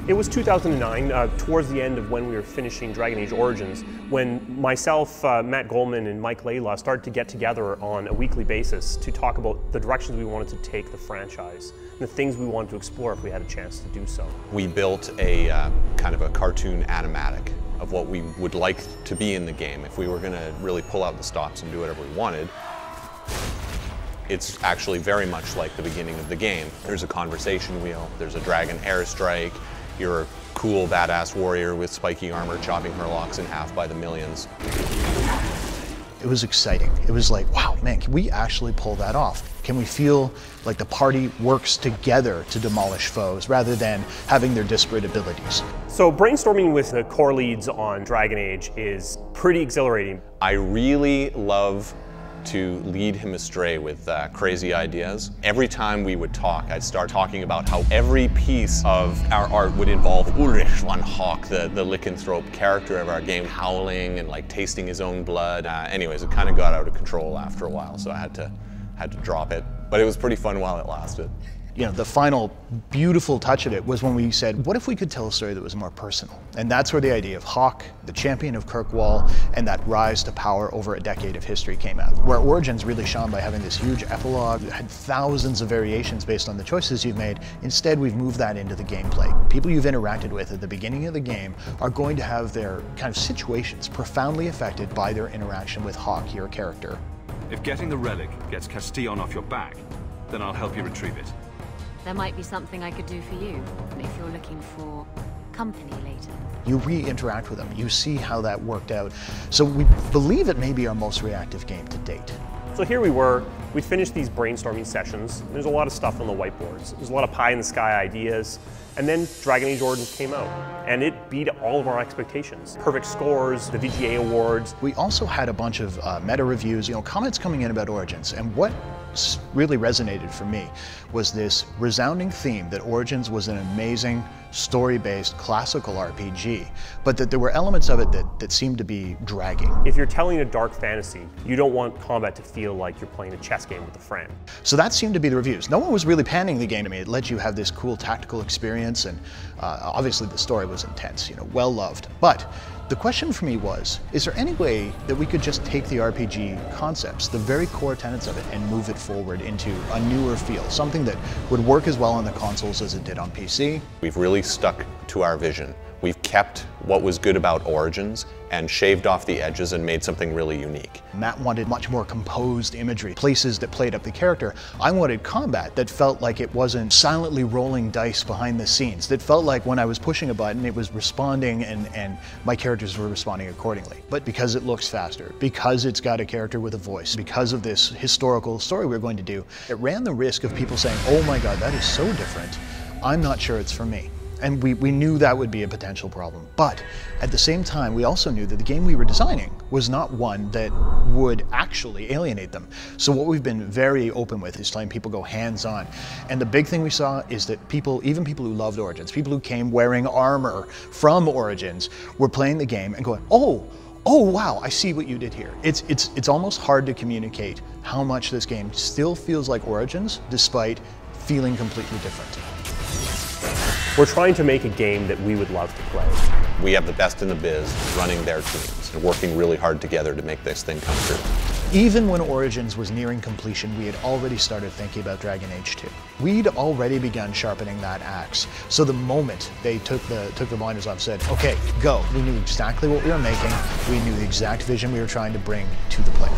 It was 2009, towards the end of when we were finishing Dragon Age Origins, when myself, Matt Goldman, and Mike Layla started to get together on a weekly basis to talk about the directions we wanted to take the franchise and the things we wanted to explore if we had a chance to do so. We built a kind of a cartoon animatic of what we would like to be in the game if we were going to really pull out the stops and do whatever we wanted. It's actually very much like the beginning of the game. There's a conversation wheel, there's a dragon airstrike, you're a cool badass warrior with spiky armor chopping Murlocs in half by the millions. It was exciting. It was like, wow, man, can we actually pull that off? Can we feel like the party works together to demolish foes rather than having their disparate abilities? So brainstorming with the core leads on Dragon Age is pretty exhilarating. I really love to lead him astray with crazy ideas. Every time we would talk, I'd start talking about how every piece of our art would involve Ulrich von Hawk, the lycanthrope character of our game, howling and like tasting his own blood. Anyways, it kind of got out of control after a while, so I had to drop it. But it was pretty fun while it lasted. You know, the final beautiful touch of it was when we said, what if we could tell a story that was more personal? And that's where the idea of Hawk, the champion of Kirkwall, and that rise to power over a decade of history came out. Where Origins really shone by having this huge epilogue that had thousands of variations based on the choices you've made. Instead, we've moved that into the gameplay. People you've interacted with at the beginning of the game are going to have their kind of situations profoundly affected by their interaction with Hawk, your character. If getting the relic gets Castillon off your back, then I'll help you retrieve it. There might be something I could do for you, if you're looking for company later. You re-interact with them, you see how that worked out. So we believe it may be our most reactive game to date. So here we were, we finished these brainstorming sessions. There's a lot of stuff on the whiteboards. There's a lot of pie-in-the-sky ideas. And then Dragon Age Origins came out, and it beat all of our expectations. Perfect scores, the VGA awards. We also had a bunch of meta reviews, comments coming in about Origins, and what really resonated for me was this resounding theme that Origins was an amazing story-based classical RPG, but that there were elements of it that seemed to be dragging. If you're telling a dark fantasy, you don't want combat to feel like you're playing a chess game with a friend. So that seemed to be the reviews. No one was really panning the game to me. It let you have this cool tactical experience, and obviously the story was intense, well loved. But the question for me was, is there any way that we could just take the RPG concepts, the very core tenets of it, and move it forward into a newer feel, something that would work as well on the consoles as it did on PC? We've really stuck to our vision. We've kept what was good about Origins and shaved off the edges and made something really unique. Matt wanted much more composed imagery, places that played up the character. I wanted combat that felt like it wasn't silently rolling dice behind the scenes, that felt like when I was pushing a button, it was responding and my characters were responding accordingly. But because it looks faster, because it's got a character with a voice, because of this historical story we're going to do, it ran the risk of people saying, oh my God, that is so different. I'm not sure it's for me. And we knew that would be a potential problem. But at the same time, we also knew that the game we were designing was not one that would actually alienate them. So what we've been very open with is letting people go hands-on. And the big thing we saw is that even people who loved Origins, people who came wearing armor from Origins, were playing the game and going, oh wow, I see what you did here. It's almost hard to communicate how much this game still feels like Origins, despite feeling completely different. We're trying to make a game that we would love to play. We have the best in the biz running their teams and working really hard together to make this thing come true. Even when Origins was nearing completion, we had already started thinking about Dragon Age 2. We'd already begun sharpening that axe. So the moment they took the blinders off and said, okay, go, we knew exactly what we were making, we knew the exact vision we were trying to bring to the player.